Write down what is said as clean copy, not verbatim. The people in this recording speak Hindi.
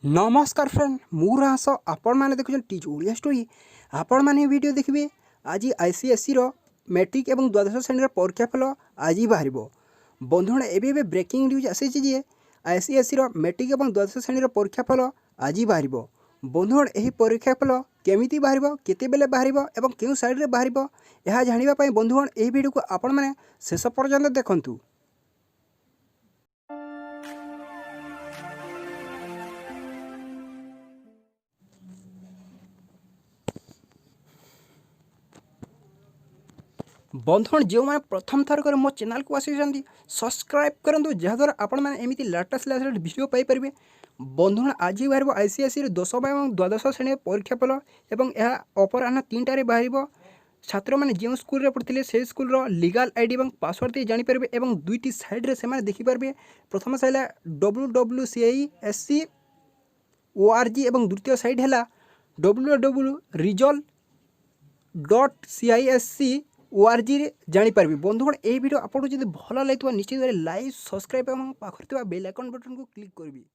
नमस्कार फ्रेंड मुरास आपण मैंने देखुन टीच ओडिया स्टोरी आपण मैंने वीडियो देखिए। आज आईसीएसई मैट्रिक और द्वादश श्रेणी परीक्षाफल आज बाहर बंधुगण एवं ब्रेकिंग न्यूज आसी आईसीएसई मैट्रिक और द्वादश श्रेणी परीक्षाफल आज बाहर बंधुगण यह परीक्षाफल केमिति बाहर केते बेले बाहर और क्यों साइड में बाहर यह जानापी बंधुगण यह वीडियो को आपण मैंने शेष पर्यंत देखूँ। बंधुगण जो मैंने प्रथम थर कर मो चैनल को आसी सब्सक्राइब करूँ जहाद्वारा आपण मैंने एमती लेटेस्ट वीडियो पाइपर। बंधुगण आज बाहर आईसीएसई दशम और द्वादश श्रेणी परीक्षाफल और यह अपराह 3टार बाहर छात्र मैंने जो स्कूल पढ़ते से स्कूल लीगल आईडी और पासवर्ड दी जानीपर और दुईटी साइड्रे से देखिपारे। प्रथम से www.CISC ORG और द्वितीय साइड है www.result.CISC ORG जानीपर। बंधुगण ये वीडियो आपको जब भल लगे निश्चित लाइक सब्सक्राइब और पाखर बेल आइकन बटन को क्लिक करी।